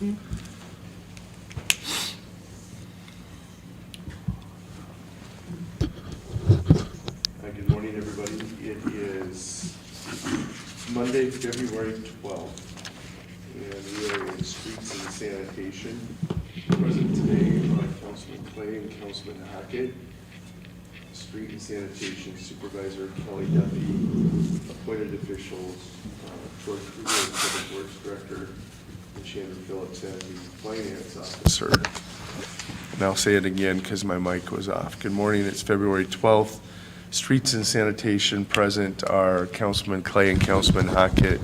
Good morning, everybody. It is Monday, February 12th, and we are in Streets and Sanitation. Present today are Councilman Clay and Councilman Hackett, Street and Sanitation Supervisor Kelly Duffy, appointed officials Troy Kruger, Public Works Director, and Chandra Phillips as the Finance Officer. And I'll say it again because my mic was off. Good morning. It's February 12th. Streets and Sanitation present are Councilman Clay and Councilman Hackett,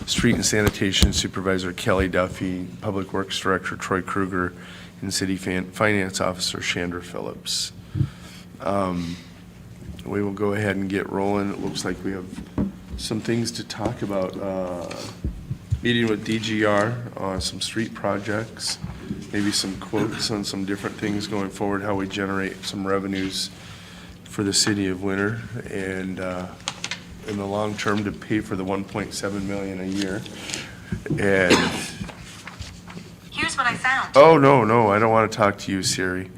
Street and Sanitation Supervisor Kelly Duffy, Public Works Director Troy Kruger, and City Finance Officer Chandra Phillips. We will go ahead and get rolling. It looks like we have some things to talk about. Meeting with DGR on some street projects, maybe some quotes on some different things going forward, how we generate some revenues for the city of Winter, and in the long term to pay for the $1.7 million a year. And here's what I found. oh no, I don't want to talk to you, Siri.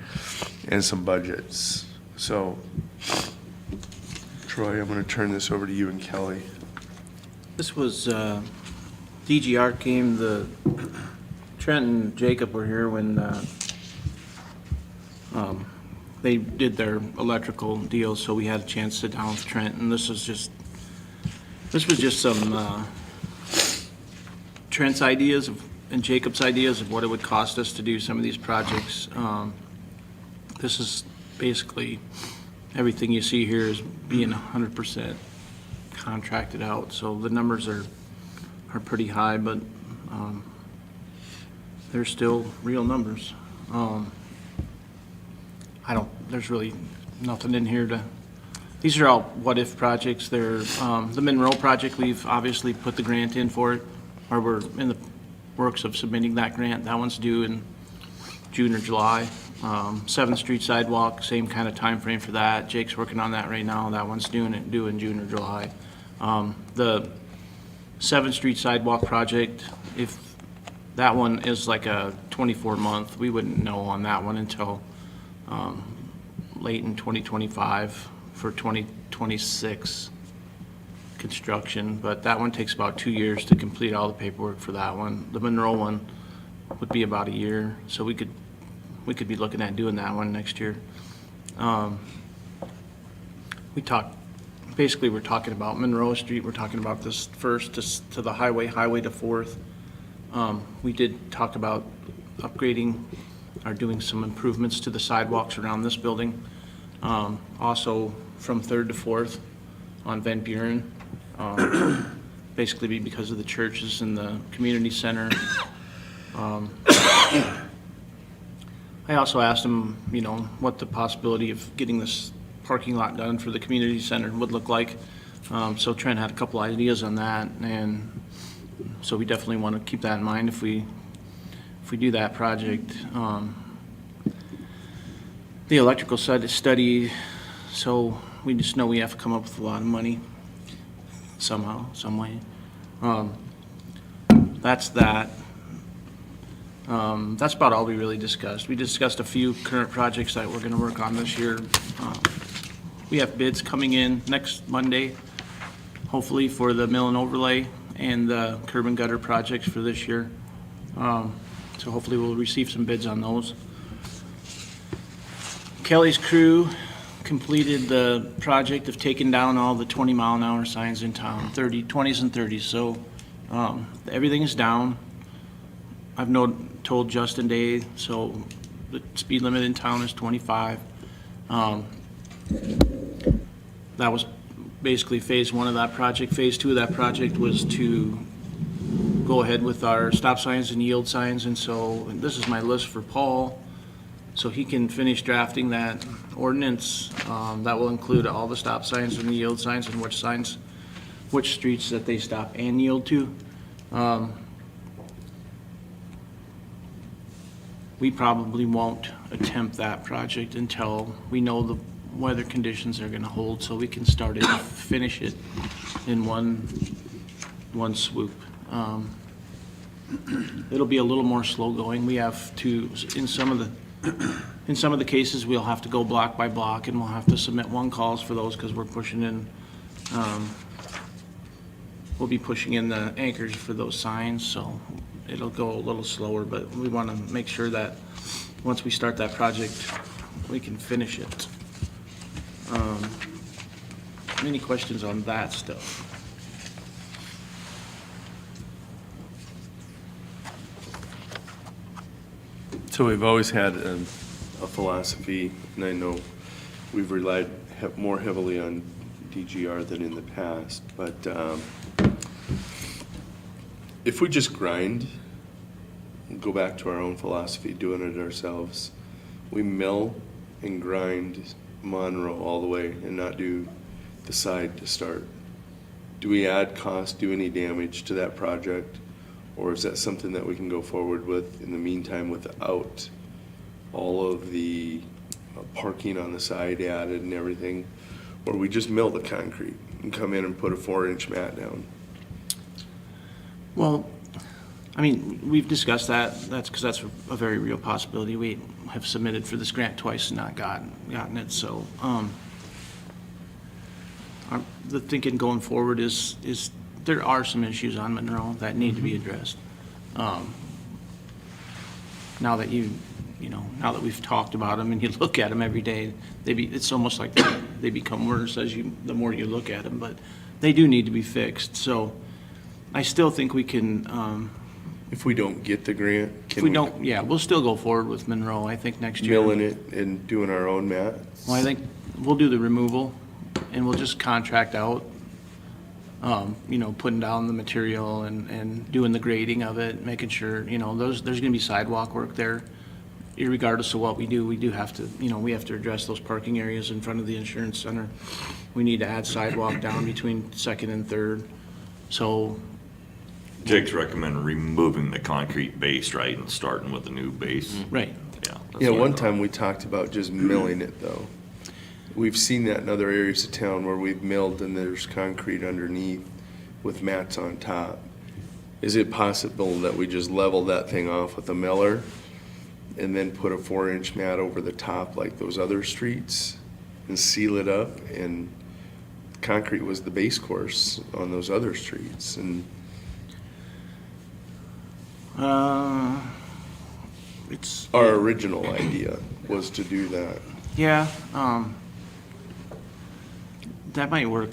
And some budgets. So, Troy, I'm going to turn this over to you and Kelly. This was DGR came. Trent and Jacob were here when they did their electrical deals, so we had a chance to sit down with Trent, and this was just some Trent's ideas and Jacob's ideas of what it would cost us to do some of these projects. This is basically everything you see here is being 100% contracted out, so the numbers are pretty high, but they're still real numbers. There's really nothing in here these are all what-if projects. They're, the Monroe project, we've obviously put the grant in for it, or we're in the works of submitting that grant. That one's due in June or July. 7th Street sidewalk, same kind of time frame for that. Jake's working on that right now. That one's due in June or July. The 7th Street sidewalk project, if that one is like a 24-month, we wouldn't know on that one until late in 2025 for 2026 construction, but that one takes about 2 years to complete all the paperwork for that one. The Monroe one would be about a year, so we could be looking at doing that one next year. We're talking about Monroe Street. We're talking about this first to the highway to 4th. We did talk about upgrading or doing some improvements to the sidewalks around this building. Also from 3rd to 4th on Van Buren, basically because of the churches and the community center. I also asked him, what the possibility of getting this parking lot done for the community center would look like. So Trent had a couple ideas on that, and so we definitely want to keep that in mind if we do that project. The electrical study, so we just know we have to come up with a lot of money somehow, some way. That's that. That's about all we really discussed. We discussed a few current projects that we're going to work on this year. We have bids coming in next Monday, hopefully for the mill and overlay and the curb and gutter projects for this year. So hopefully we'll receive some bids on those. Kelly's crew completed the project of taking down all the 20-mile-an-hour signs in town, 20s and 30s. So everything is down. I've told Justin Day, so the speed limit in town is 25. That was basically phase 1 of that project. Phase 2 of that project was to go ahead with our stop signs and yield signs, and so this is my list for Paul, so he can finish drafting that ordinance. That will include all the stop signs and the yield signs and which streets that they stop and yield to. We probably won't attempt that project until we know the weather conditions are going to hold, so we can start it and finish it in one swoop. it'll be a little more slow going. We have to, in some of the cases, we'll have to go block by block, and we'll have to submit one calls for those because we're pushing in, we'll be pushing in the anchors for those signs, so it'll go a little slower, but we want to make sure that once we start that project, we can finish it. Any questions on that stuff? So we've always had a philosophy, and I know we've relied more heavily on DGR than in the past, but if we just grind, go back to our own philosophy, doing it ourselves, we mill and grind Monroe all the way and not do the side to start. Do we add cost, do any damage to that project? Or is that something that we can go forward with in the meantime without all of the parking on the side added and everything? Or we just mill the concrete and come in and put a 4-inch mat down? Well, I mean, we've discussed that. That's because that's a very real possibility. We have submitted for this grant twice and not gotten it. So the thinking going forward is there are some issues on Monroe that need to be addressed. Now that now that we've talked about them and you look at them every day, it's almost like they become worse the more you look at them. But they do need to be fixed. So I still think we can. If we don't get the grant, If we don't, yeah, we'll still go forward with Monroe, I think, next year. milling it and doing our own mats? Well, I think we'll do the removal, and we'll just contract out, putting down the material and doing the grading of it, making sure, there's gonna be sidewalk work there. Irregardless of what we do have to, we have to address those parking areas in front of the insurance center. We need to add sidewalk down between Second and Third, so. Jake's recommending removing the concrete base, right, and starting with a new base. Right. Yeah. that's Yeah, what I one thought. time we talked about just milling it though. We've seen that in other areas of town where we've milled and there's concrete underneath with mats on top. Is it possible that we just level that thing off with a miller and then put a 4-inch mat over the top like those other streets and seal it up? And concrete was the base course on those other streets, and It's, our original idea was to do that. yeah, that might work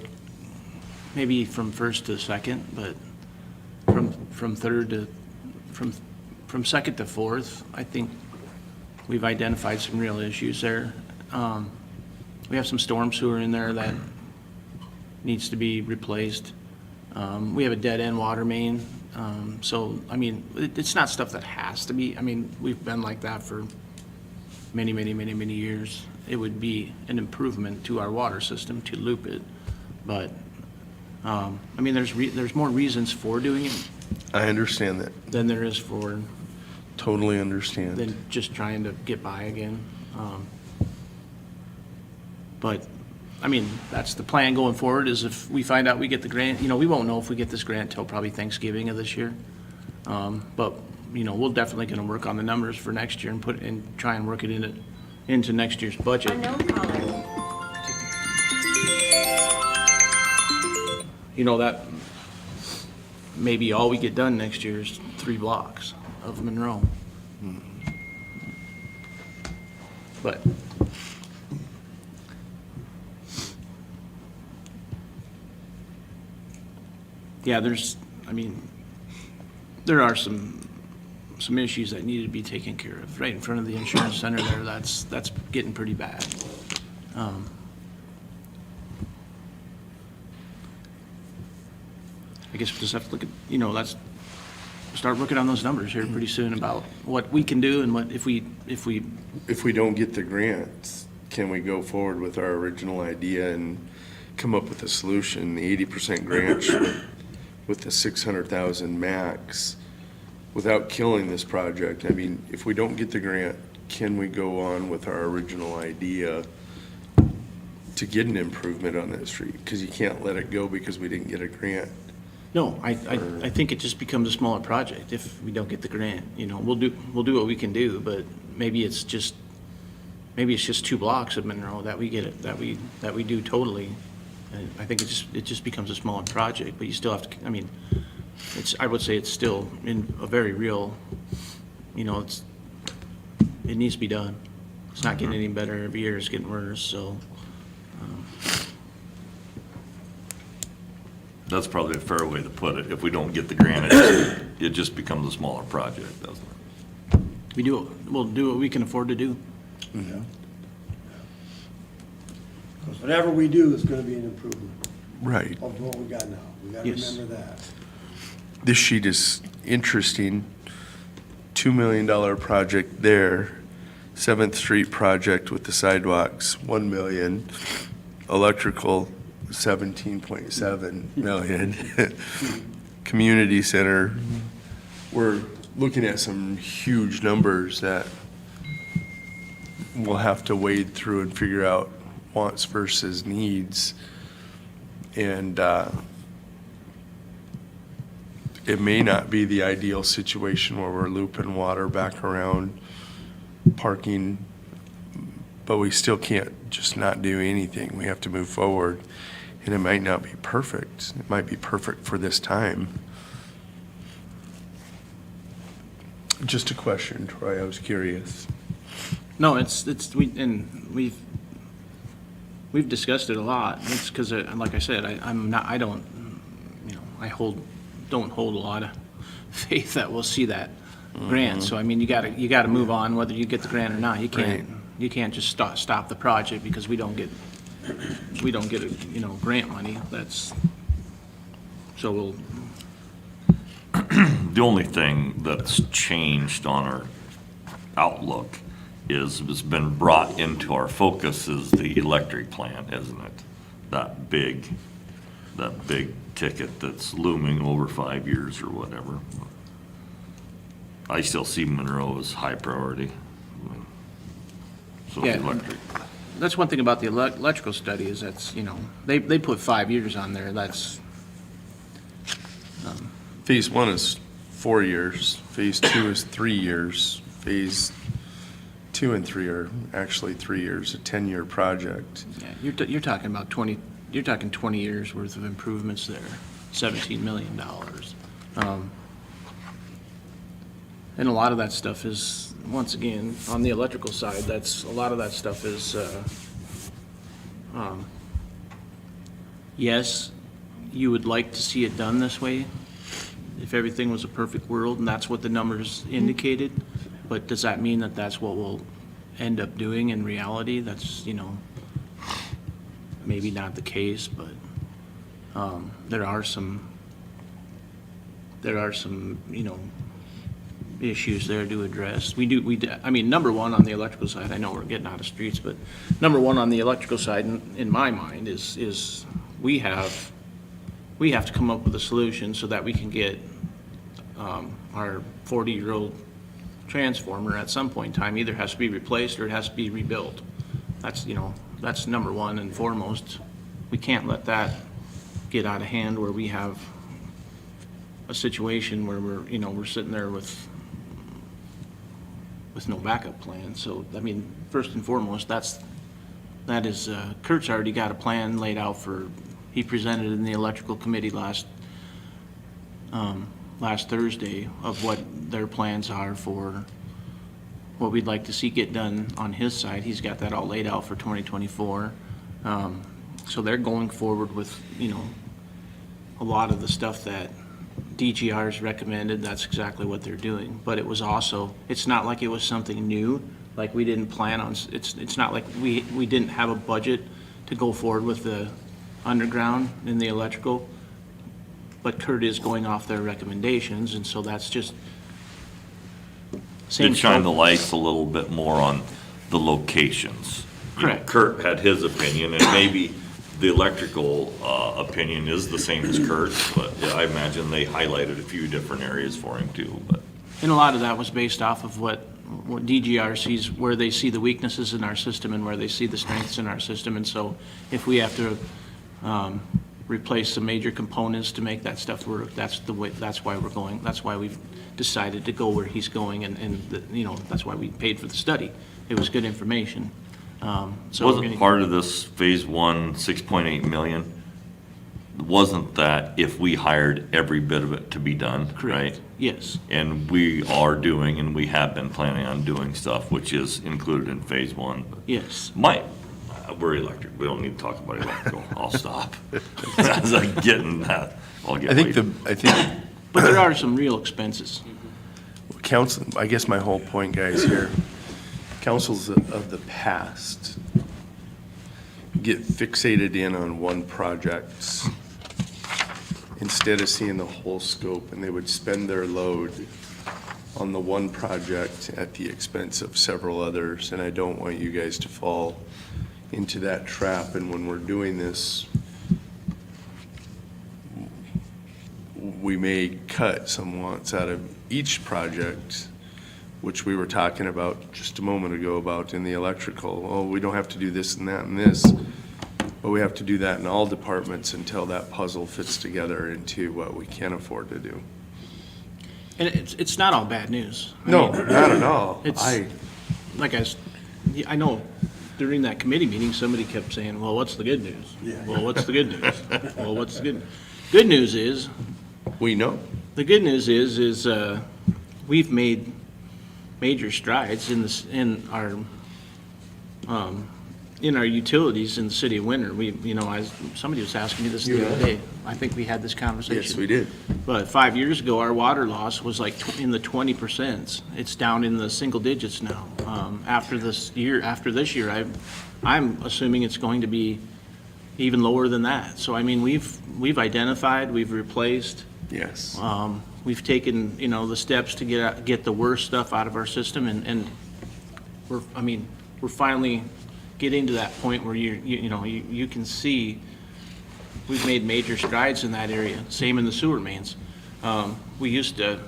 maybe from First to Second, but from Third to, from Second to Fourth, I think we've identified some real issues there. We have some storm sewer in there that needs to be replaced. We have a dead-end water main. So, I mean, it's not stuff that has to be, we've been like that for many, many, many, many years. It would be an improvement to our water system to loop it, but, there's more reasons for doing it I understand that. than there is for, Totally understand. than just trying to get by again. But, that's the plan going forward, is if we find out we get the grant, we won't know if we get this grant till probably Thanksgiving of this year. But, we're definitely gonna work on the numbers for next year and try and work it into next year's budget. Unknown caller. That maybe all we get done next year is 3 blocks of Monroe. But yeah, there are some issues that need to be taken care of right in front of the insurance center there. That's getting pretty bad. I guess we just have to look at, let's start working on those numbers here pretty soon about what we can do and what, if we, If we don't get the grants, can we go forward with our original idea and come up with a solution, the 80% grant with the 600,000 max, without killing this project? If we don't get the grant, can we go on with our original idea to get an improvement on that street? Because you can't let it go because we didn't get a grant. No, I think it just becomes a smaller project if we don't get the grant, you know, we'll do what we can do, but maybe it's just 2 blocks of Monroe that we get it, that we do totally. And I think it just becomes a smaller project, but you still have to, I mean, I would say it's still in a very real, you know, it needs to be done. It's not getting any better every year, it's getting worse, so. That's probably a fair way to put it. If we don't get the grant, it just becomes a smaller project, doesn't it? We'll do what we can afford to do. Because whatever we do is gonna be an improvement Right. of what we got now. We gotta Yes. remember that. This sheet is interesting. $2 million project there. 7th Street project with the sidewalks, $1 million. Electrical, 17.7 million. Community center, we're looking at some huge numbers that we'll have to wade through and figure out wants versus needs. And it may not be the ideal situation where we're looping water back around, parking, but we still can't just not do anything. We have to move forward. And it might not be perfect. It might be perfect for this time. Just a question, Troy, I was curious. No, we've discussed it a lot. It's because, like I said, I don't hold a lot of faith that we'll see that grant. So, I mean, you gotta move on whether you get the grant or not. You can't just stop the project because we don't get grant money. So The only thing that's changed on our outlook has been brought into our focus is the electric plant, isn't it? That big ticket that's looming over 5 years or whatever. I still see Monroe as high priority. So Yeah. the electric. that's one thing about the electrical study is they put 5 years on there. That's, Phase 1 is 4 years. Phase 2 is 3 years. Phase 2 and 3 are actually 3 years, a 10-year project. yeah, you're talking about 20 years worth of improvements there, $17 million. And a lot of that stuff is, once again, on the electrical side, a lot of that stuff is, yes, you would like to see it done this way, if everything was a perfect world, and that's what the numbers indicated, but does that mean that that's what we'll end up doing in reality? That's, maybe not the case, but there are some issues there to address. I mean, number one on the electrical side, I know we're getting out of streets, but number one on the electrical side, in my mind, is we have to come up with a solution so that we can get our 40-year-old transformer at some point in time either has to be replaced or it has to be rebuilt. That's number one and foremost. We can't let that get out of hand where we have a situation where we're sitting there with no backup plan. So, I mean, first and foremost, that is Kurt's already got a plan laid out he presented in the electrical committee last Thursday of what their plans are for what we'd like to see get done on his side. He's got that all laid out for 2024. So they're going forward with, a lot of the stuff that DGR's recommended. That's exactly what they're doing. But it's not like it was something new, like we didn't plan on, it's not like we didn't have a budget to go forward with the underground in the electrical, but Kurt is going off their recommendations, and so that's just same Did shine the stuff. lights a little bit more on the locations. Correct. Kurt had his opinion, and maybe the electrical opinion is the same as Kurt's, but yeah, I imagine they highlighted a few different areas for him too, but. And a lot of that was based off of what DGR sees, where they see the weaknesses in our system and where they see the strengths in our system. And so if we have to replace some major components to make that stuff work. That's the way, that's why we're going, that's why we've decided to go where he's going, you know, that's why we paid for the study. It was good information. So we're Wasn't gonna- part of this phase one, 6.8 million? Wasn't that if we hired every bit of it to be done, right? Correct, yes. And we are doing, and we have been planning on doing stuff, which is included in phase one. Yes. We're electric, we don't need to talk about electrical, I'll stop. As I'm getting that, I'll get I think later. I think But there are some real expenses. council, I guess my whole point, guys, here, councils of the past get fixated in on one project instead of seeing the whole scope, and they would spend their load on the one project at the expense of several others, and I don't want you guys to fall into that trap. And when we're doing this, we may cut some wants out of each project, which we were talking about just a moment ago about in the electrical. Oh, we don't have to do this and that and this, but we have to do that in all departments until that puzzle fits together into what we can afford to do. And it's not all bad news. I No, mean, not at all. It's- Like I know during that committee meeting, somebody kept saying, well, what's the good news? Yeah. Well, what's the good news? Well, what's the good? Good news is, We know. the good news is we've made major strides in our utilities in the city of Winter. Somebody was asking me this the other day. I think we had this conversation. Yes, we did. But 5 years ago, our water loss was like in the 20%. It's down in the single digits now. After this year, I'm assuming it's going to be even lower than that. So, I mean, we've identified, we've replaced, Yes. we've taken, the steps to get the worst stuff out of our system, and we're finally getting to that point where you can see we've made major strides in that area. Same in the sewer mains. We used to,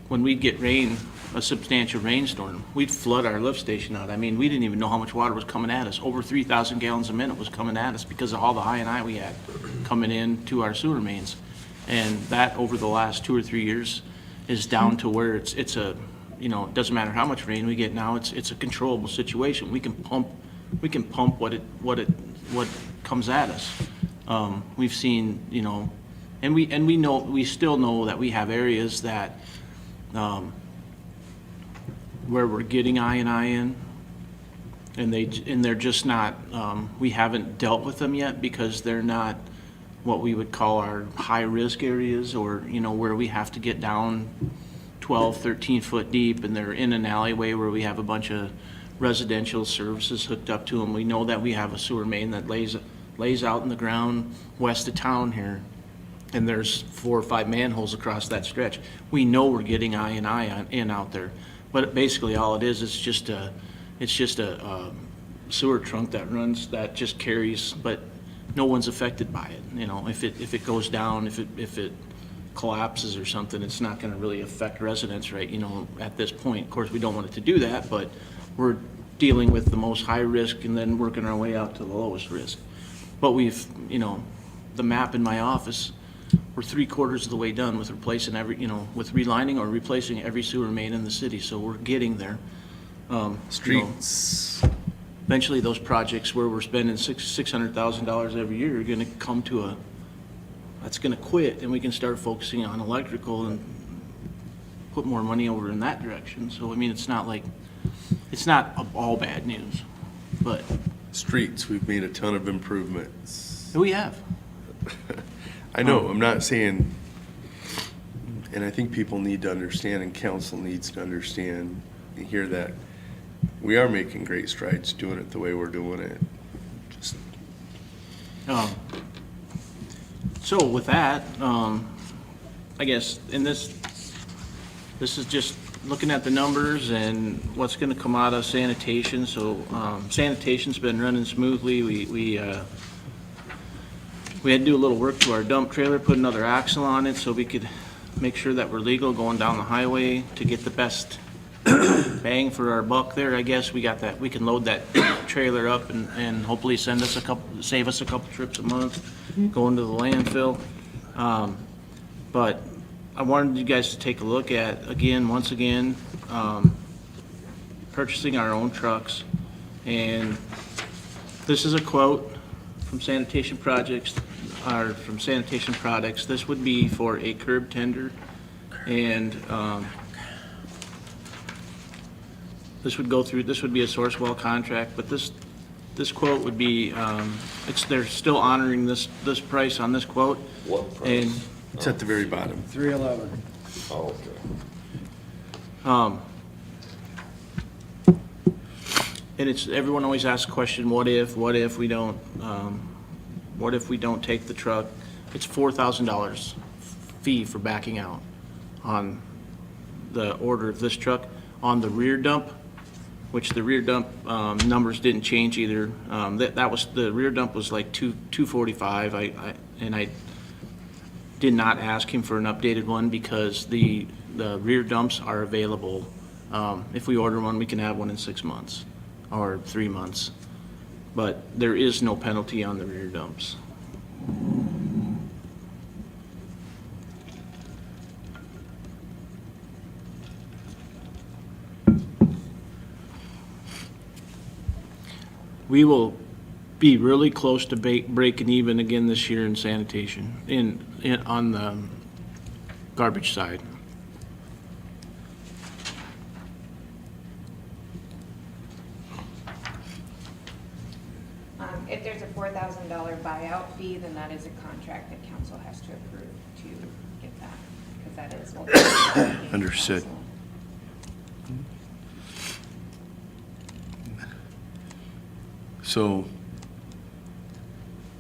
when we'd get rain, a substantial rainstorm, we'd flood our lift station out. I mean, we didn't even know how much water was coming at us. Over 3,000 gallons a minute was coming at us because of all the I&I we had coming in to our sewer mains. And that, over the last 2 or 3 years, is down to where it's it doesn't matter how much rain we get now, it's a controllable situation. We can pump what comes at us. We've seen, and we still know that we have areas that, where we're getting I&I in, and they're just not, we haven't dealt with them yet because they're not what we would call our high-risk areas, or, where we have to get down 12, 13 foot deep, and they're in an alleyway where we have a bunch of residential services hooked up to them. We know that we have a sewer main that lays out in the ground west of town here, and there's 4 or 5 manholes across that stretch. We know we're getting I&I in out there, but basically all it is just a sewer trunk that just carries, but no one's affected by it. If it goes down, if it collapses or something, it's not going to really affect residents, right? At this point, of course, we don't want it to do that, but we're dealing with the most high risk and then working our way out to the lowest risk. But we've, the map in my office, we're 3/4 of the way done with replacing with relining or replacing every sewer main in the city. So we're getting there. Streets. Eventually, those projects where we're spending $600,000 every year are going to come to that's going to quit, and we can start focusing on electrical and put more money over in that direction. So, I mean, it's not all bad news, but Streets, we've made a ton of improvements. we have. I know, I'm not saying, and I think people need to understand, and council needs to understand and hear that we are making great strides doing it the way we're doing it. Just So with that, I guess in this is just looking at the numbers and what's going to come out of sanitation. So sanitation's been running smoothly. We had to do a little work to our dump trailer, put another axle on it so we could make sure that we're legal going down the highway to get the best bang for our buck there. I guess we got that. We can load that trailer up and hopefully save us a couple trips a month. going to the landfill. But I wanted you guys to take a look at, once again, purchasing our own trucks. And this is a quote from Sanitation Projects, or from Sanitation Products. This would be for a curb tender, and this would be a Sourcewell contract, but this quote would be, they're still honoring this price on this quote. What price? And It's at the very bottom. 311. Oh, okay. And everyone always asks the question, what if we don't take the truck? It's $4,000 fee for backing out on the order of this truck. On the rear dump, which the rear dump numbers didn't change either. The rear dump was like $245. And I did not ask him for an updated one because the rear dumps are available. If we order one, we can have one in 6 months or 3 months. But there is no penalty on the rear dumps. We will be really close to breaking even again this year in sanitation, on the garbage side. If there's a $4,000 buyout fee, then that is a contract that council has to approve to get that, because that is ultimately. Understood. So,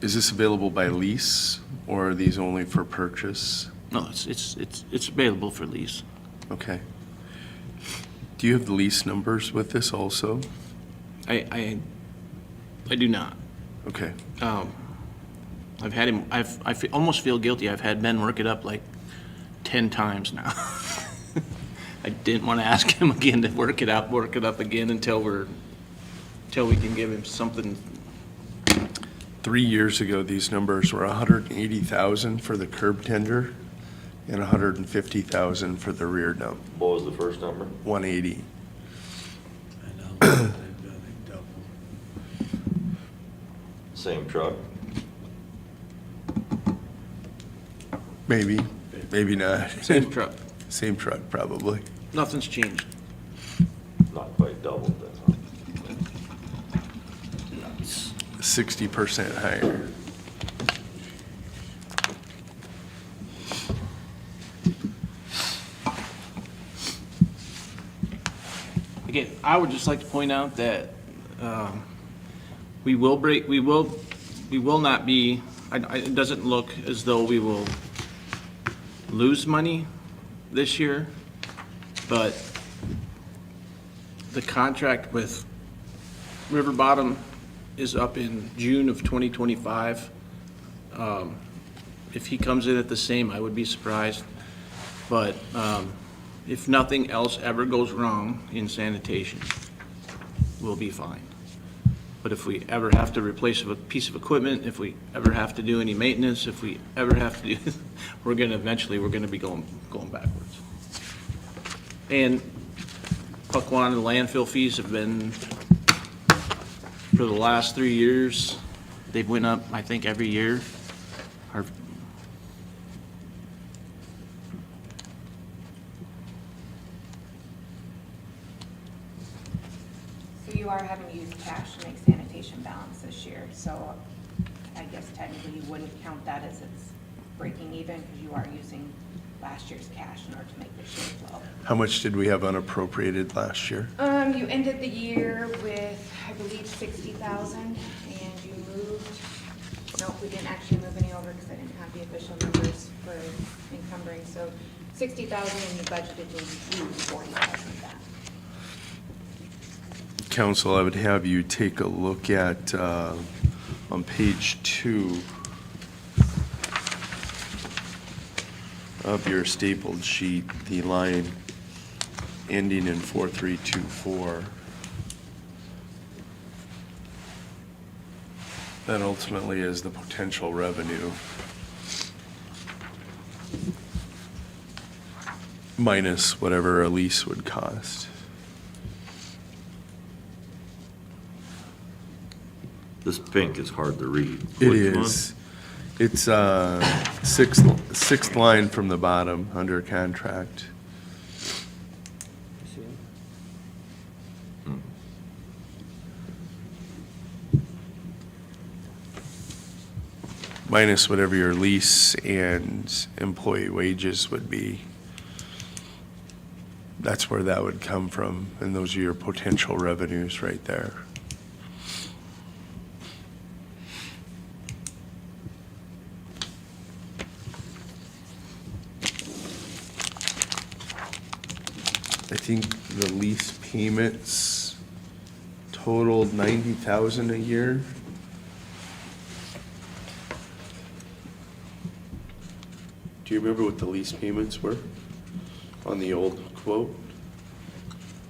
is this available by lease, or are these only for purchase? No, it's available for lease. Okay. Do you have the lease numbers with this also? I do not. Okay. I've had him, almost feel guilty. I've had Ben work it up like 10 times now. I didn't want to ask him again to work it up again until we can give him something. 3 years ago, these numbers were 180,000 for the curb tender and 150,000 for the rear dump. What was the first number? 180. I know. They've done it double. Same truck? Maybe, maybe not. Same truck. Same truck, probably. Nothing's changed. Not quite doubled then, huh? 60% higher. Again, I would just like to point out that we will not be, it doesn't look as though we will lose money this year, but the contract with River Bottom is up in June of 2025. If he comes in at the same, I would be surprised. But if nothing else ever goes wrong in sanitation, we'll be fine. But if we ever have to replace a piece of equipment, if we ever have to do any maintenance, if we ever have to do, we're gonna be going backwards. And Puckwan and landfill fees have been, for the last 3 years, they've went up, I think, every year. Our So you are having to use cash to make sanitation balance this year, so I guess technically you wouldn't count that as it's breaking even, because you are using last year's cash in order to make this year flow. How much did we have unappropriated last year? You ended the year with, I believe, 60,000, and you moved, nope, we didn't actually move any over because I didn't have the official numbers for encumbering, so 60,000, and you budgeted to use 40,000 of that. Council, I would have you take a look at, on page 2 of your stapled sheet, the line ending in 4324. That ultimately is the potential revenue. Minus whatever a lease would cost. This pink is hard to read. It Which one? is. It's sixth line from the bottom, under contract. Minus whatever your lease and employee wages would be. That's where that would come from, and those are your potential revenues right there. I think the lease payments totaled 90,000 a year. Do you remember what the lease payments were on the old quote?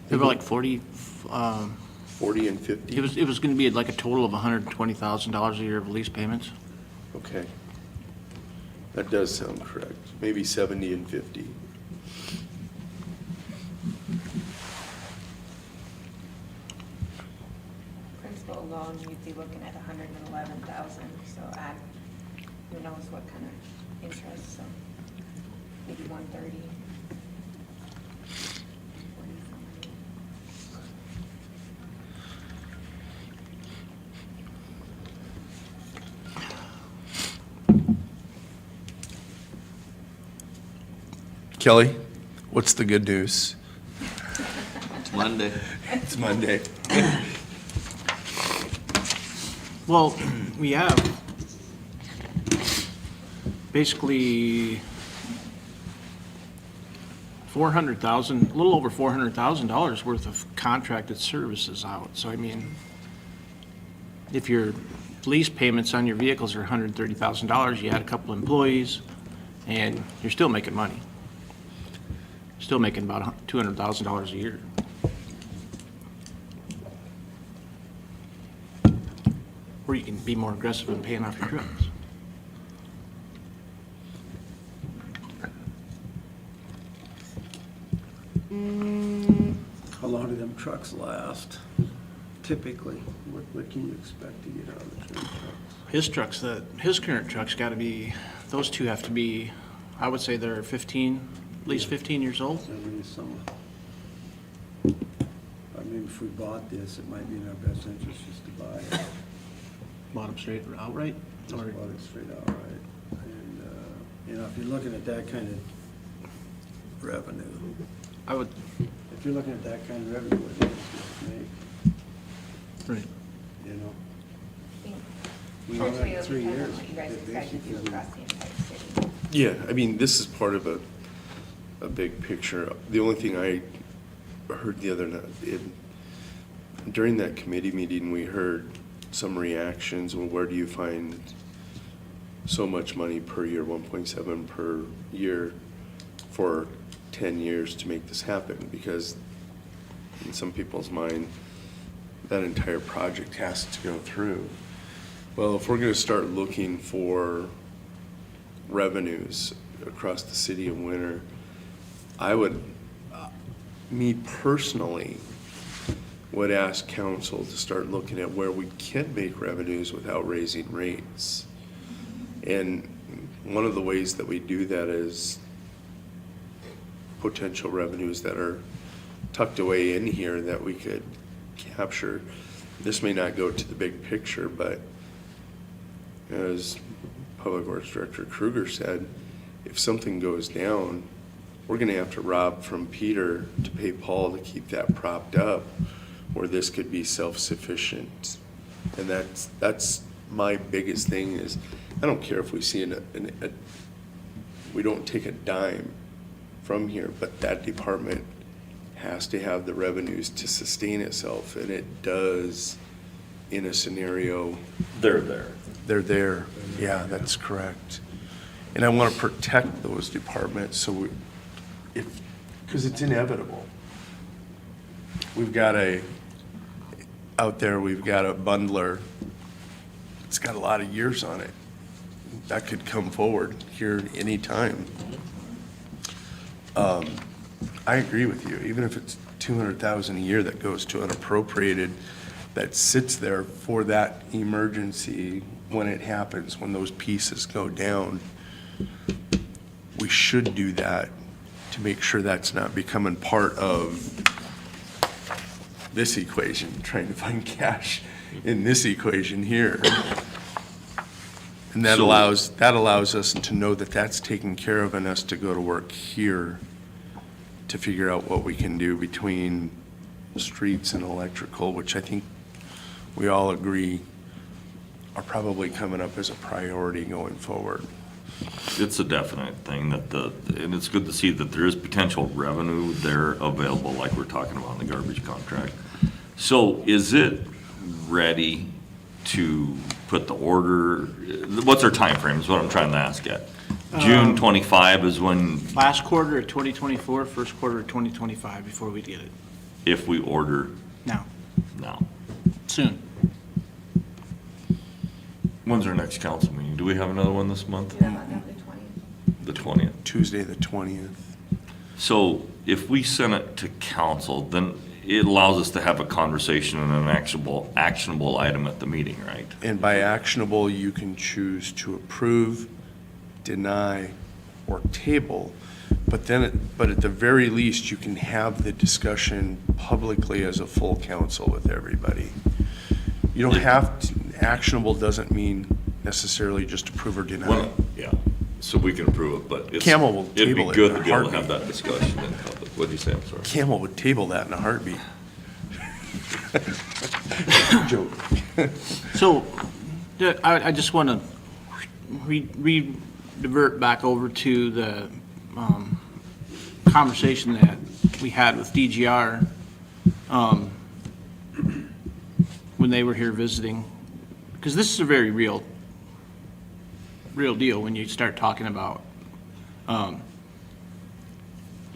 They were like 40, 40 and 50? it was gonna be like a total of $120,000 a year of lease payments. Okay. That does sound correct. Maybe 70 and 50. Principal loan, you'd be looking at 111,000, so add, who knows what kind of interest, so maybe 130. Kelly, what's the good news? It's Monday. It's Monday. Well, we have basically $400,000, a little over $400,000 worth of contracted services out. So I mean, if your lease payments on your vehicles are $130,000, you add a couple employees, and you're still making money. Still making about $200,000 a year. Or you can be more aggressive in paying off your trucks. How long do them trucks last? Typically, what can you expect to get out of the trucks? His current truck's gotta be, those two have to be, I would say they're 15, at least 15 years old. I mean, I mean, if we bought this, it might be in our best interest just to buy it. Bought them straight outright? Just Or- bought it straight out, right? And, you know, if you're looking at that kind of revenue, I would, if you're looking at that kind of revenue, what it is to make, right. you know? I We think know Virtually, that it'll 3 depend on years. what you guys it decide to do basically- across the entire city. Yeah, I mean, this is part of a big picture. The only thing I heard the other night, during that committee meeting, we heard some reactions. Well, where do you find so much money per year, 1.7 per year for 10 years to make this happen? Because in some people's mind, that entire project has to go through. Well, if we're gonna start looking for revenues across the city of Winter, I would, me personally, would ask council to start looking at where we can make revenues without raising rates. And one of the ways that we do that is potential revenues that are tucked away in here that we could capture. This may not go to the big picture, but as Public Works Director Kruger said, if something goes down, we're gonna have to rob from Peter to pay Paul to keep that propped up, where this could be self-sufficient. And that's my biggest thing is, I don't care if we see we don't take a dime from here, but that department has to have the revenues to sustain itself, and it does in a scenario. They're there. They're there. Yeah, that's correct. And I want to protect those departments, so because it's inevitable. We've got out there, we've got a bundler it's got a lot of years on it. That could come forward here anytime. I agree with you, even if it's 200,000 a year that goes to unappropriated, that sits there for that emergency when it happens, when those pieces go down. We should do that to make sure that's not becoming part of this equation, trying to find cash in this equation here. And that So- allows us to know that that's taken care of and us to go to work here to figure out what we can do between streets and electrical, which I think we all agree are probably coming up as a priority going forward. It's a definite thing and it's good to see that there is potential revenue there available, like we're talking about in the garbage contract. So is it ready to put the order, what's our timeframe is what I'm trying to ask at? June 25 is when, Last quarter of 2024, first quarter of 2025, before we get it. if we order Now, now. soon. When's our next council meeting? Do we have another one this month? Yeah, on the 20th. The 20th. Tuesday, the 20th. So if we send it to council, then it allows us to have a conversation and an actionable item at the meeting, right? And by actionable, you can choose to approve, deny, or table. But at the very least, you can have the discussion publicly as a full council with everybody. You don't have to, actionable doesn't mean necessarily just approve or deny. Well, yeah, so we can approve it, but it's. Camel will It'd be table it good in a to be able to have heartbeat. that discussion in public. What'd you say? I'm sorry. Camel would table that in a heartbeat. Joke. So, I just want to divert back over to the conversation that we had with DGR when they were here visiting, because this is a very real deal when you start talking about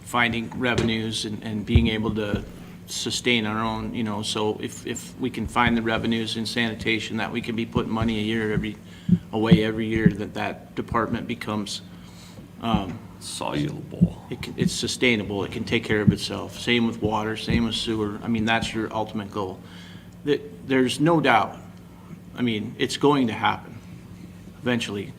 finding revenues and being able to sustain our own, so if we can find the revenues in sanitation, that we can be putting money away every year, that department becomes, Soluble. it's sustainable, it can take care of itself. Same with water, same with sewer. I mean, that's your ultimate goal. There's no doubt, it's going to happen eventually,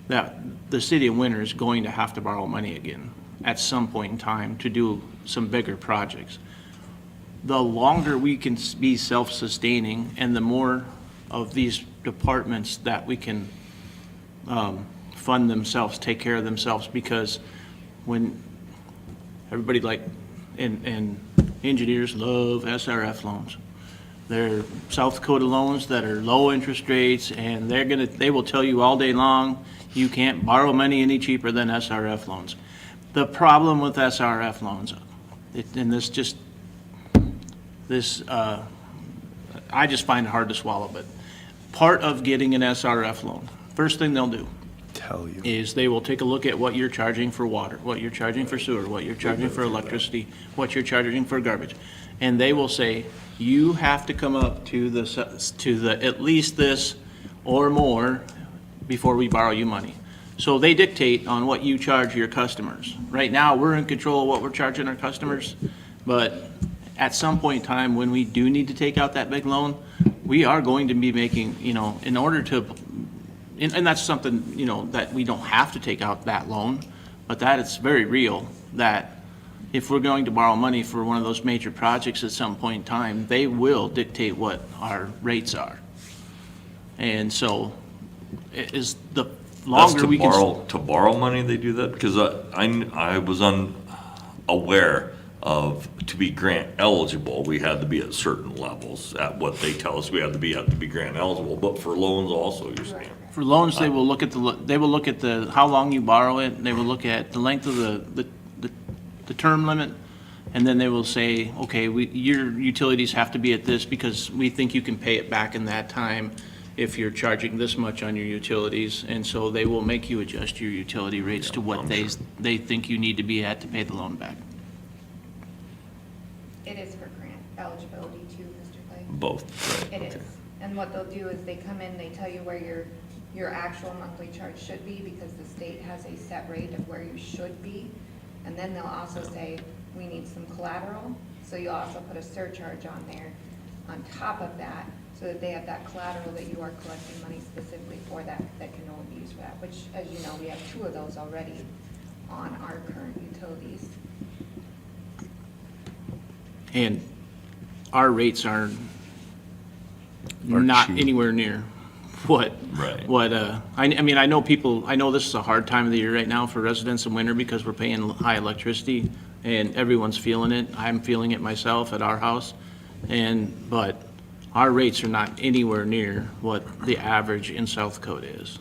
that the city of Winter is going to have to borrow money again at some point in time to do some bigger projects. The longer we can be self-sustaining and the more of these departments that we can fund themselves, take care of themselves, because when everybody and engineers love SRF loans. They're South Dakota loans that are low interest rates, and they will tell you all day long, you can't borrow money any cheaper than SRF loans. The problem with SRF loans, I just find it hard to swallow, but part of getting an SRF loan, first thing they'll do Tell you. is they will take a look at what you're charging for water, what you're charging for sewer, what you're charging for electricity, what you're charging for garbage. And they will say, you have to come up to the at least this or more before we borrow you money. So they dictate on what you charge your customers. Right now, we're in control of what we're charging our customers, but at some point in time, when we do need to take out that big loan, we are going to be making, in order to, and that's something, that we don't have to take out that loan, but that it's very real, that if we're going to borrow money for one of those major projects at some point in time, they will dictate what our rates are. And so, is the That's longer to we can. borrow money, they do that? Because I was unaware of, to be grant eligible, we had to be at certain levels at what they tell us we had to be at to be grant eligible, but for loans also, you're saying? For loans, they will look at how long you borrow it, they will look at the length of the term limit, and then they will say, okay, your utilities have to be at this because we think you can pay it back in that time if you're charging this much on your utilities, and so they will make you adjust your utility rates to what they think you need to be at to pay the loan back. It is for grant eligibility too, Mr. Clay. Both, right? It Okay. is. And what they'll do is they come in, they tell you where your actual monthly charge should be, because the state has a set rate of where you should be. And then they'll also say, we need some collateral, so you'll also put a surcharge on there on top of that, so that they have that collateral that you are collecting money specifically for that, that can only be used for that, which, as you know, we have 2 of those already on our current utilities. And our rates are not cheap. anywhere near what, Right. I mean, I know this is a hard time of the year right now for residents in winter because we're paying high electricity and everyone's feeling it. I'm feeling it myself at our house. But our rates are not anywhere near what the average in South Dakota is.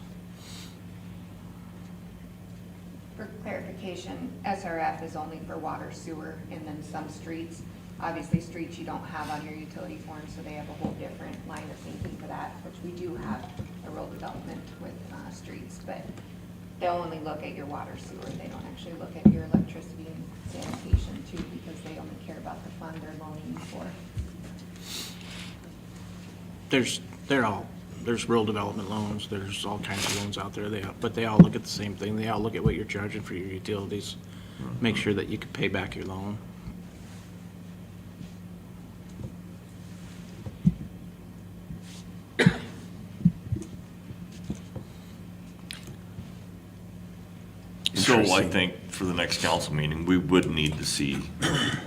For clarification, SRF is only for water, sewer, and then some streets. Obviously, streets you don't have on your utility form, so they have a whole different line of thinking for that, which we do have a rural development with streets, but they'll only look at your water, sewer. They don't actually look at your electricity and sanitation too, because they only care about the fund they're loaning you for. There's rural development loans, there's all kinds of loans out there, but they all look at the same thing. They all look at what you're charging for your utilities, make sure that you can pay back your loan. So I Interesting. think for the next council meeting, we would need to see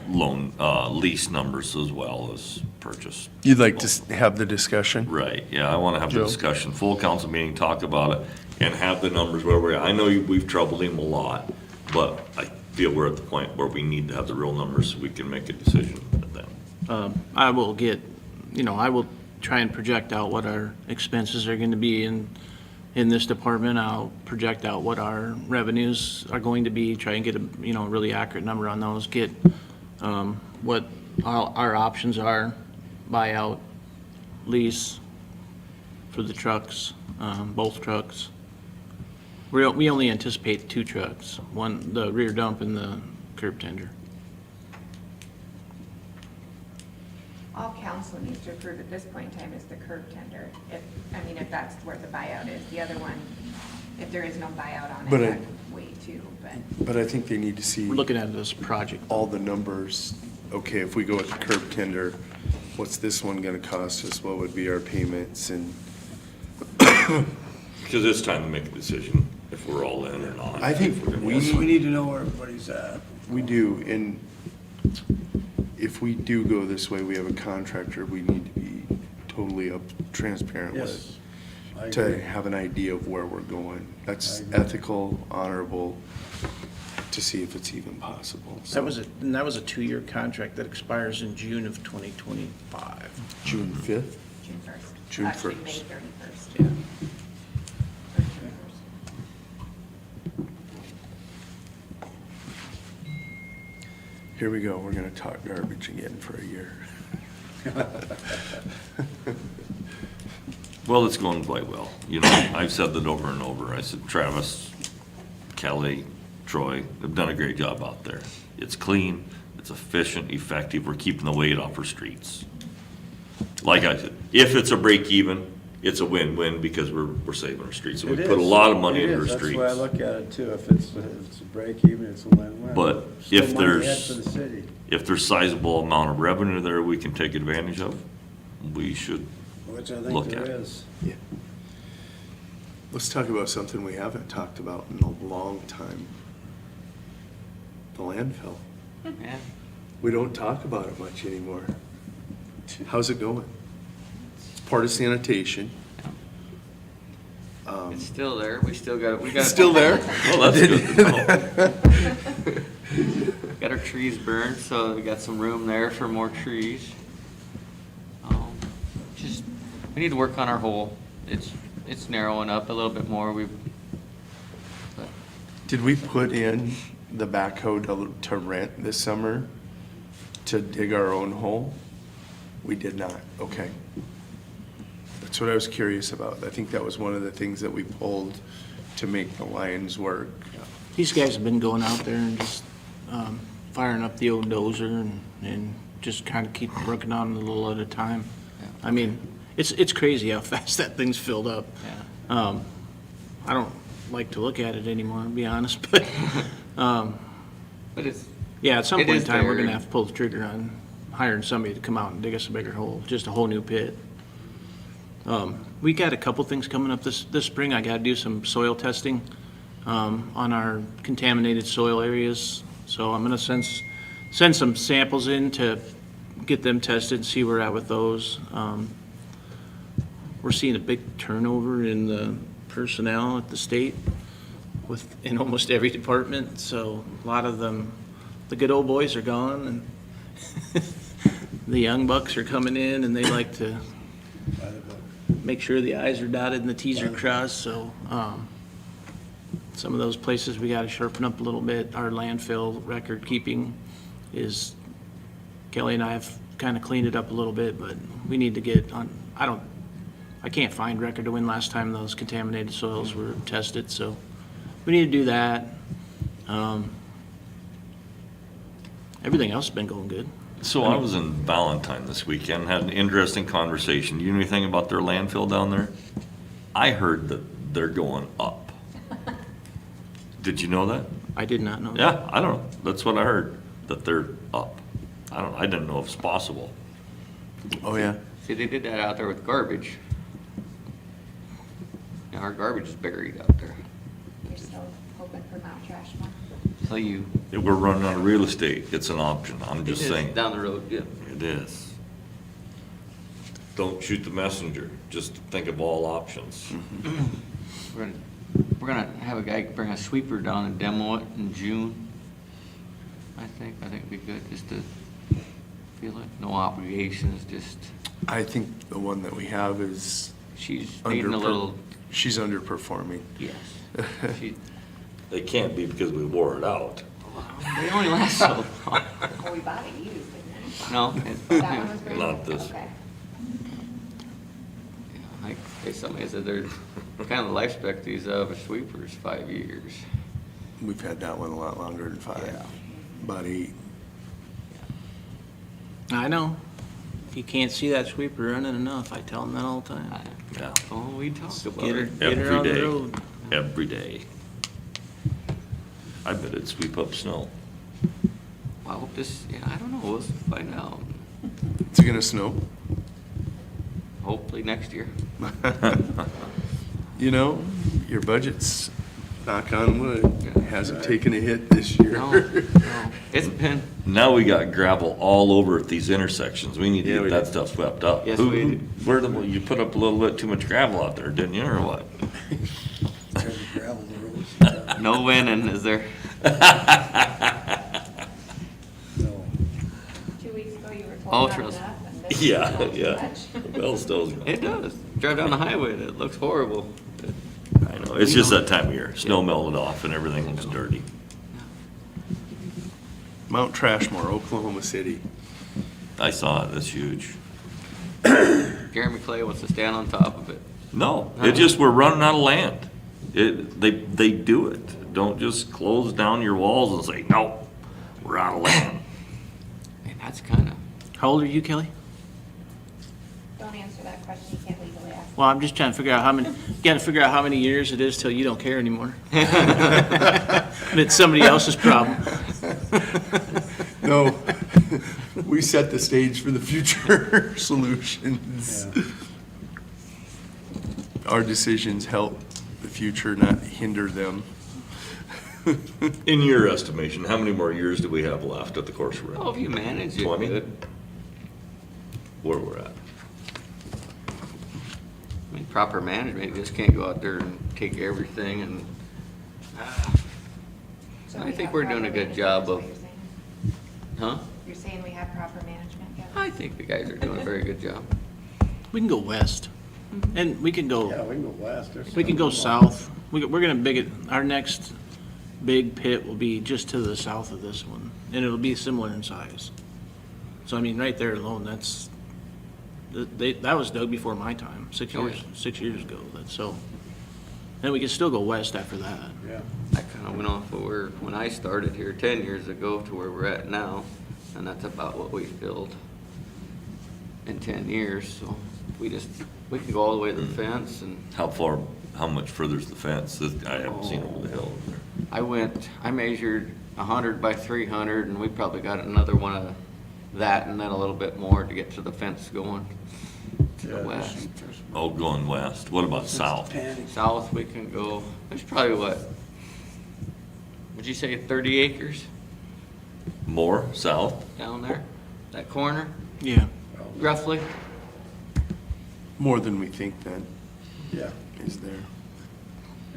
lease numbers as well as purchase. You'd like to have the discussion? Right, yeah, I want to have the Joe? discussion, full council meeting, talk about it, and have the numbers where we're at. I know we've troubled him a lot, but I feel we're at the point where we need to have the real numbers so we can make a decision then. I will try and project out what our expenses are going to be in this department. I'll project out what our revenues are going to be, try and get a, really accurate number on those, get what our options are, buyout, lease for the trucks, both trucks. We only anticipate 2 trucks, one, the rear dump and the curb tender. All council needs to approve at this point in time is the curb tender, if that's where the buyout is. The other one, if there is no buyout on it, But I- that can wait too, but. But I think they need to see We're looking at this project. all the numbers. Okay, if we go with the curb tender, what's this one gonna cost us? What would be our payments? And Because it's time to make a decision if we're all in or not. I think If we're gonna- We need to know where everybody's at. we do, and if we do go this way, we have a contractor we need to be totally transparent Yes, with. I To agree. have an idea of where we're going. That's I agree. ethical, honorable, to see if it's even possible. That was a 2-year contract that expires in June of 2025. June 5th? June 1st. June Actually, 1st. May 31st. Yeah. Or June 1st. Here we go, we're gonna talk garbage again for a year. Well, it's going quite well. I've said that over and over. I said, Travis, Kelly, Troy, have done a great job out there. It's clean, it's efficient, effective. We're keeping the weight off our streets. Like I said, if it's a break even, it's a win-win because we're saving our streets. So we It put a is. lot of money It into our is. streets. That's the way I look at it too. If it's a break even, it's a win-win. But Still if money ahead there's- For the city. If there's sizable amount of revenue there we can take advantage of, we should. Which I Look think at there it. is. Yeah. Let's talk about something we haven't talked about in a long time. The landfill. Yeah, We don't talk about it much anymore. How's it going? It's part of sanitation. it's still there. We got. It's still there? Well, that's good to know. Got our trees burned, so we got some room there for more trees. Just, we need to work on our hole. It's narrowing up a little bit more. But Did we put in the backhoe to rent this summer to dig our own hole? We did not, okay. That's what I was curious about. I think that was one of the things that we pulled to make the lines work. These guys have been going out there and just firing up the old dozer and just kind of keep working on it a little at a time. I mean, It's crazy how fast that thing's filled up. Yeah. I don't like to look at it anymore, to be honest, but, But it's, yeah, at some It point in is time, we're gonna there. have to pull the trigger on hiring somebody to come out and dig us a bigger hole, just a whole new pit. We got a couple things coming up this spring. I gotta do some soil testing, on our contaminated soil areas. So I'm gonna send some samples in to get them tested, see where we're at with those. We're seeing a big turnover in the personnel at the state in almost every department, so a lot of them, the good old boys are gone, and the young bucks are coming in, and they like to make sure the i's are dotted and the t's are crossed, so, some of those places we gotta sharpen up a little bit. Our landfill record keeping is, Kelly and I have kinda cleaned it up a little bit, but we need to get on, I can't find record to when last time those contaminated soils were tested, so we need to do that. Everything else has been going good. So I was in Valentine this weekend, had an interesting conversation. You know anything about their landfill down there? I heard that they're going up. Did you know that? I did not know that. Yeah, I don't know. That's what I heard, that they're up. I didn't know if it's possible. Oh, yeah. see, they did that out there with garbage. Yeah, our garbage is buried out there. You're still hoping for Mount Trashmore? So you. If we're running out of real estate, it's an option. I'm just It is saying. Down the road, yeah. It is. Don't shoot the messenger. Just think of all options. We're gonna have a guy bring a sweeper down and demo it in June. I think it'd be good just to feel it. No obligations, just, I think the one that we have is she's needing a little, she's underperforming. yes. She, They can't be because we wore it out. they only last so long. Oh, we bought it used, didn't No, we? That one was brand new? Not this. Okay. like, somebody said they're, kind of the life expectancies of a sweeper is 5 years. We've had that one a lot longer than 5, Yeah. about 8. I know. If you can't see that sweeper running enough, I tell them that all the time. Yeah. Oh, we talked about Get her, it. get her Every on the day. road. Every day. I bet it'd sweep up snow. Well, I hope this, yeah, I don't know, we'll find out. Is it gonna snow? Hopefully next year. You know, your budget's, knock on wood, Yeah. hasn't taken a hit this year. No, no, it's been, Now we got gravel all over at these intersections. We need to Yeah, get we that do. stuff swept up. Yes, we do. You put up a little bit too much gravel out there, didn't you, or what? no winning, is there? 2 weeks ago, you were Oh, told not trust- enough, and this Yeah, is not too yeah. much. Well, still, It does. Drive down the highway and it looks horrible. I know, it's just that time of year. Snow melted off and everything was dirty. Mount Trashmore, Oklahoma City. I saw it, that's huge. Jeremy Clay wants to stand on top of it. No, it just, we're running out of land. They do it. Don't just close down your walls and say, no, we're out of land. And that's kind of, How old are you, Kelly? Don't answer that question, you can't legally ask. Well, I'm just trying to figure out how many, you gotta figure out how many years it is till you don't care anymore. And it's somebody else's problem. No, we set the stage for the future solutions. Our decisions help the future, not hinder them. In your estimation, how many more years do we have left at the course we're oh, at? if you manage it 20? good. Where we're at? I mean, proper management, you just can't go out there and take everything and, So I we think have we're doing a proper good management, job is what of, you're saying? huh? You're saying we have proper management, Kevin? I think the guys are doing a very good job. We can go west, and we can go, we can go west. we can go south. We're gonna our next big pit will be just to the south of this one, and it'll be similar in size. So, I mean, right there alone, that was dug before my time, 6 Oh, years, yeah. 6 years ago, so. And we can still go west after that. Yeah. I kind of went off of when I started here 10 years ago to where we're at now, and that's about what we filled in 10 years, so. we can go all the way to the fence, and How much further is the fence? I haven't seen over the hill over there. I measured 100 by 300, and we probably got another one of that, and then a little bit more to get to the fence going to the west. Oh, going west. What about south? Panic. South, we can go, there's probably what, would you say 30 acres More south? down there? That corner, Yeah. roughly? More than we think then Yeah, is there.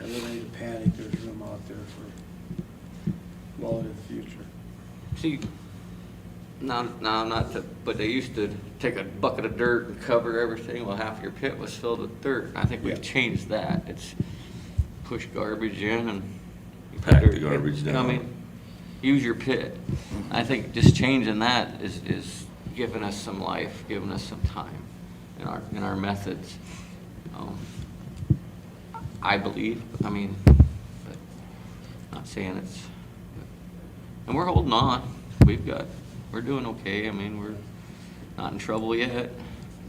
and we don't need to panic, there's room out there for well into the future. See, now, not to, but they used to take a bucket of dirt and cover everything. Well, half your pit was filled with dirt. I think we've Yeah. changed that. It's push garbage in and. you put Pack the dirt in. garbage You know what I down. mean? Use your pit. I think just changing that is giving us some life, giving us some time in our methods. I believe, but not saying it's, and we're holding on. We're doing okay. I mean, we're not in trouble yet.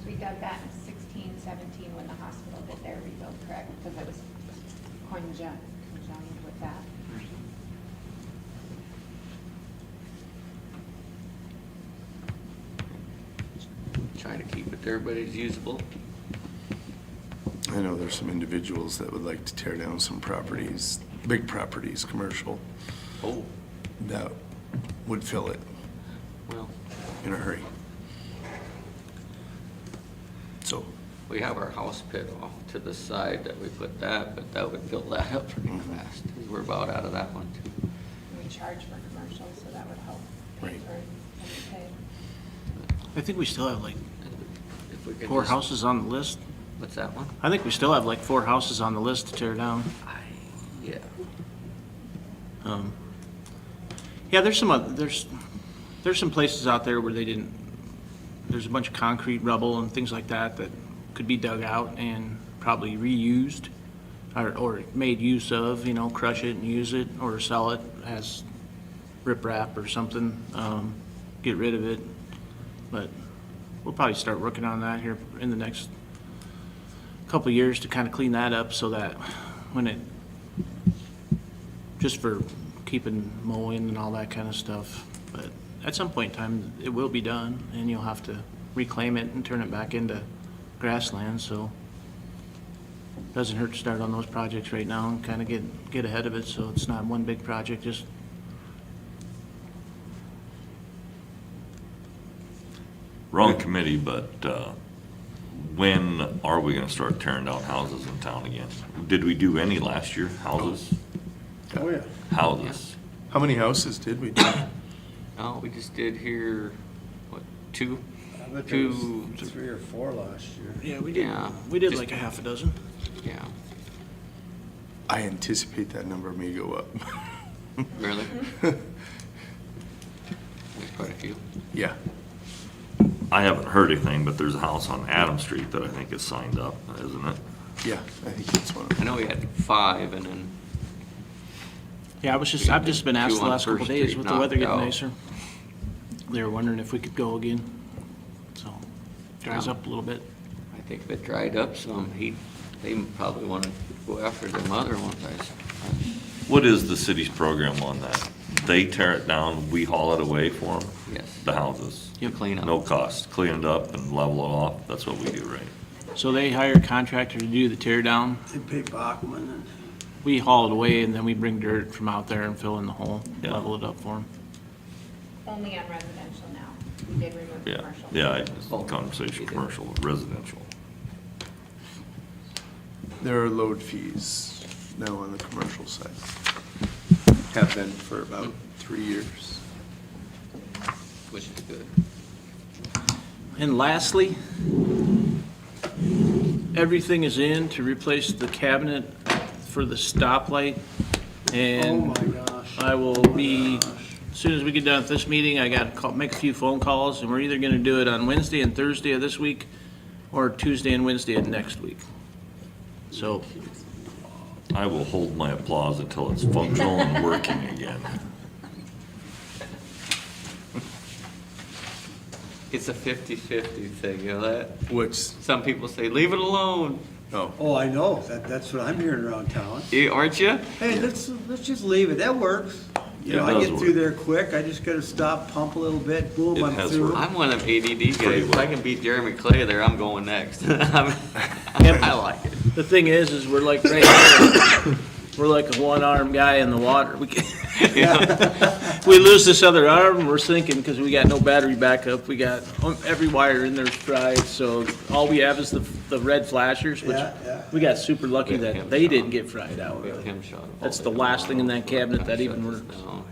We dug that in 16, 17 when the hospital did their rebuild, correct? Because it was conjoined with that. Trying to keep it everybody's usable. I know there's some individuals that would like to tear down some properties, big properties, commercial, Oh, that would fill it well, in a hurry. So, we have our house pit off to the side that we put that, but that would fill that up pretty fast. 'Cause we're about out of that one too. And we charge for commercial, so that would help pay Right. for any pay. I think we still have like If we could 4 just- houses on the list. What's that one? I think we still have like 4 houses on the list to tear down. Yeah. Yeah, there's some places out there where there's a bunch of concrete rubble and things like that that could be dug out and probably reused or made use of, crush it and use it or sell it as riprap or something, get rid of it. But we'll probably start working on that here in the next couple of years to kind of clean that up so that just for keeping mowing and all that kind of stuff. But at some point in time, it will be done, and you'll have to reclaim it and turn it back into grassland, so it doesn't hurt to start on those projects right now and kind of get ahead of it, so it's not one big project, just Wrong committee, but when are we gonna start tearing down houses in town again? Did we do any last year, houses? Oh, yeah. Houses. how many houses did we do? No, we just did here, what, 2? I bet there was Two. 3 or 4 last year. yeah, we Yeah. did Just- like a half a dozen. Yeah. I anticipate that number may go up. Really? There's quite a few. Yeah, I haven't heard anything, but there's a house on Adam Street that I think is signed up, isn't it? yeah, I think that's one of I them. know we had 5, and then Yeah, I've just been asked the Two on last couple First days Street with the weather knocked getting out. nicer. They were wondering if we could go again, so dries Yeah. up a little bit. I think if it dried up some, they probably want to go after them other ones, I suppose. What is the city's program on that? They tear it down, we haul it away for them? Yes. The houses? Yep. Clean up. No cost, clean it up and level it off, that's what we do, right? So they hire a contractor to do the tear down. They pay Bachman and We haul it away and then we bring dirt from out there and fill in the hole, Yeah. level it up for them. Only on residential now. We did remove Yeah, commercial. yeah, conversation, commercial, residential. There are load fees now on the commercial side. Have been for about 3 years. Which is good. And lastly, everything is in to replace the cabinet for the stoplight. oh And my gosh. I will be, as soon as we get done with this meeting, I got to make a few phone calls, and we're either going to do it on Wednesday and Thursday of this week, or Tuesday and Wednesday of next week. So, I will hold my applause until it's functional and working again. It's a 50-50 thing, you know that? Which, Some people say, leave it alone. oh, Oh, I know, that's what I'm hearing around town. Aren't you? Hey, let's just leave it, that works. You know, It I does get through there quick, I just gotta stop, pump a little bit, boom, It I'm has through. worked. I'm one of them ADD guys. Pretty If I well. can beat Jeremy Clay there, I'm going next. I like it. The thing is we're like, right here, we're like a one-arm guy in the water. We can't, we lose this other arm, we're sinking because we got no battery backup. We got every wire in there's fried, so all we have is the red flashers, which Yeah, yeah. we got super lucky We have that him they shot. didn't get fried out. We have him shot. That's the last thing in that cabinet that even works. No.